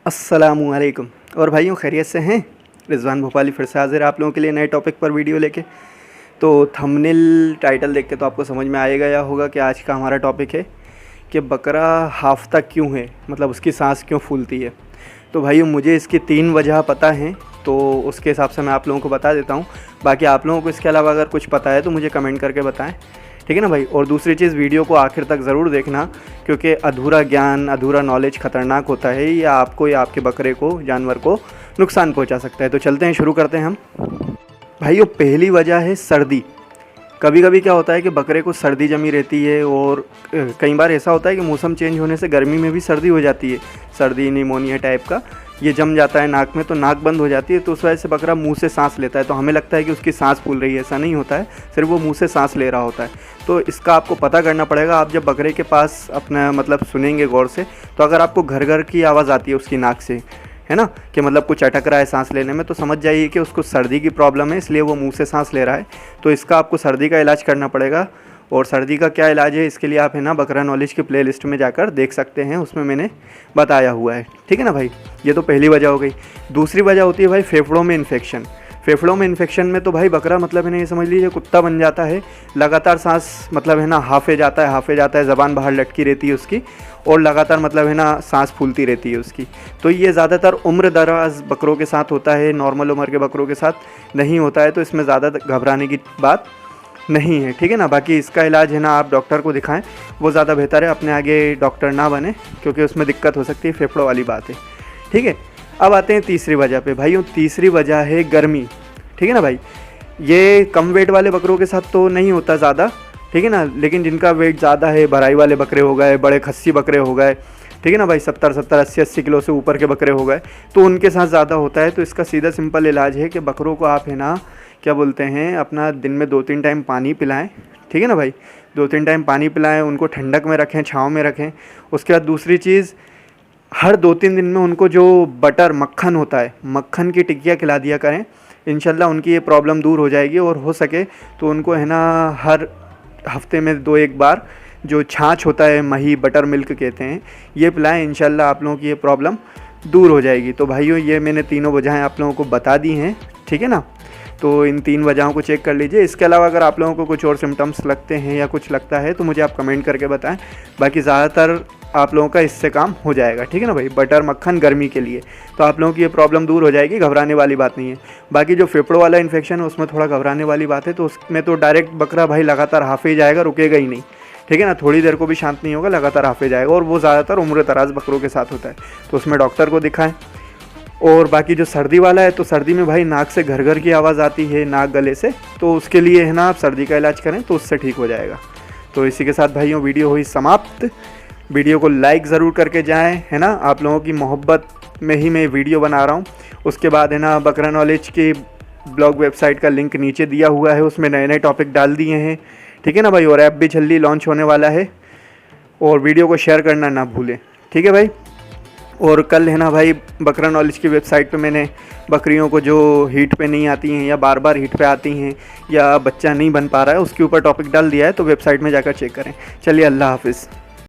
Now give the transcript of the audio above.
अस्सलामुअलैकुम। और भाइयों, खैरियत से हैं? रिजवान भोपाली फिर से हाजिर है आप लोगों के लिए नए टॉपिक पर वीडियो लेके। तो थंबनेल टाइटल देख के तो आपको समझ में आएगा या होगा कि आज का हमारा टॉपिक है कि बकरा हाफ्ता क्यों है, मतलब उसकी सांस क्यों फूलती है। तो भाइयों, मुझे इसकी 3 वजह पता हैं, तो उसके हिसाब से मैं आप लोगों को बता देता हूँ। बाकी आप लोगों को इसके अलावा अगर कुछ पता है तो मुझे कमेंट करके बताएं, ठीक है ना भाई। और दूसरी चीज़, वीडियो को आखिर तक ज़रूर देखना, क्योंकि अधूरा ज्ञान, अधूरा नॉलेज ख़तरनाक होता है, या आपको या आपके बकरे को, जानवर को नुकसान पहुंचा सकता है। तो चलते हैं, शुरू करते हैं हम। भाइयों, पहली वजह है सर्दी। कभी कभी क्या होता है कि बकरे को सर्दी जमी रहती है, और कई बार ऐसा होता है कि मौसम चेंज होने से गर्मी में भी सर्दी हो जाती है। सर्दी निमोनिया टाइप का ये जम जाता है नाक में, तो नाक बंद हो जाती है, तो उस वजह से बकरा मुंह से सांस लेता है। तो हमें लगता है कि उसकी सांस फूल रही है, ऐसा नहीं होता है, सिर्फ वो मुंह से सांस ले रहा होता है। तो इसका आपको पता करना पड़ेगा। आप जब बकरे के पास अपना मतलब सुनेंगे गौर से, तो अगर आपको घर घर की आवाज़ आती है उसकी नाक से, है ना, कि मतलब कुछ अटक रहा है सांस लेने में, तो समझ जाइए कि उसको सर्दी की प्रॉब्लम है, इसलिए वो मुंह से सांस ले रहा है। तो इसका आपको सर्दी का इलाज करना पड़ेगा। और सर्दी का क्या इलाज है, इसके लिए आप है ना बकरा नॉलेज की प्लेलिस्ट में जाकर देख सकते हैं, उसमें मैंने बताया हुआ है, ठीक है ना भाई। ये तो पहली वजह हो गई। दूसरी वजह होती है भाई फेफड़ों में इन्फेक्शन। फेफड़ों में इन्फेक्शन में तो भाई बकरा मतलब है ना, ये समझ लीजिए कुत्ता बन जाता है। लगातार सांस मतलब है ना हाफे जाता है, ज़बान बाहर लटकी रहती है उसकी, और लगातार मतलब है ना सांस फूलती रहती है उसकी। तो ये ज़्यादातर उम्र दराज बकरों के साथ होता है, नॉर्मल उम्र के बकरों के साथ नहीं होता है। तो इसमें ज़्यादा घबराने की बात नहीं है, ठीक है ना। बाकी इसका इलाज है ना, आप डॉक्टर को दिखाएं, वो ज़्यादा बेहतर है। अपने आगे डॉक्टर ना बने, क्योंकि उसमें दिक्कत हो सकती है, फेफड़ों वाली बात है, ठीक है। अब आते हैं तीसरी वजह पे। भाइयों, तीसरी वजह है गर्मी, ठीक है ना भाई। ये कम वेट वाले बकरों के साथ तो नहीं होता ज़्यादा, ठीक है ना, लेकिन जिनका वेट ज़्यादा है, भराई वाले बकरे हो गए, बड़े खस्सी बकरे हो गए, ठीक है ना भाई, 70-70, 80-80 किलो से ऊपर के बकरे हो गए, तो उनके साथ ज़्यादा होता है। तो इसका सीधा सिंपल इलाज है कि बकरों को आप है ना क्या बोलते हैं, अपना दिन में 2-3 टाइम पानी पिलाएं, ठीक है ना भाई। 2-3 टाइम पानी पिलाएं, उनको ठंडक में रखें, छाँव में रखें। उसके बाद दूसरी चीज़, हर 2-3 दिन में उनको जो बटर मक्खन होता है, मक्खन की टिक्कियाँ खिला दिया करें। इंशाल्लाह उनकी ये प्रॉब्लम दूर हो जाएगी। और हो सके तो उनको है ना हर हफ्ते में 2-1 बार जो छाछ होता है, मही, बटर मिल्क कहते हैं, ये पिलाएं। इंशाल्लाह आप लोगों की ये प्रॉब्लम दूर हो जाएगी। तो भाइयों, ये मैंने तीनों वजहें आप लोगों को बता दी हैं, ठीक है ना। तो इन 3 वजहों को चेक कर लीजिए। इसके अलावा अगर आप लोगों को कुछ और सिम्टम्स लगते हैं या कुछ लगता है तो मुझे आप कमेंट करके बताएं। बाकी ज़्यादातर आप लोगों का इससे काम हो जाएगा, ठीक है ना भाई। बटर मक्खन गर्मी के लिए तो आप लोगों की ये प्रॉब्लम दूर हो जाएगी, घबराने वाली बात नहीं है। बाकी जो फेफड़ों वाला इन्फेक्शन है, उसमें थोड़ा घबराने वाली बात है। तो उसमें तो डायरेक्ट बकरा भाई लगातार हाफे ही जाएगा, रुकेगा ही नहीं, ठीक है ना। थोड़ी देर को भी शांत नहीं होगा, लगातार हाफे जाएगा, और वो ज़्यादातर उम्र दराज बकरों के साथ होता है। तो उसमें डॉक्टर को दिखाएं। और बाकी जो सर्दी वाला है, तो सर्दी में भाई नाक से घर घर की आवाज़ आती है, नाक गले से, तो उसके लिए है ना आप सर्दी का इलाज करें, तो उससे ठीक हो जाएगा। तो इसी के साथ भाइयों वीडियो हुई समाप्त। वीडियो को लाइक ज़रूर करके जाएं, है ना। आप लोगों की मोहब्बत में ही मैं वीडियो बना रहा हूँ। उसके बाद है ना बकरा नॉलेज की ब्लॉग वेबसाइट का लिंक नीचे दिया हुआ है, उसमें नए नए टॉपिक डाल दिए हैं, ठीक है ना भाई। और ऐप भी जल्दी लॉन्च होने वाला है। और वीडियो को शेयर करना ना भूलें, ठीक है भाई। और कल है ना भाई बकरा नॉलेज की वेबसाइट पे मैंने बकरियों को जो हीट पे नहीं आती हैं, या बार बार हीट पे आती हैं, या बच्चा नहीं बन पा रहा है, उसके ऊपर टॉपिक डाल दिया है। तो वेबसाइट में जाकर चेक करें। चलिए, अल्लाह हाफिज़।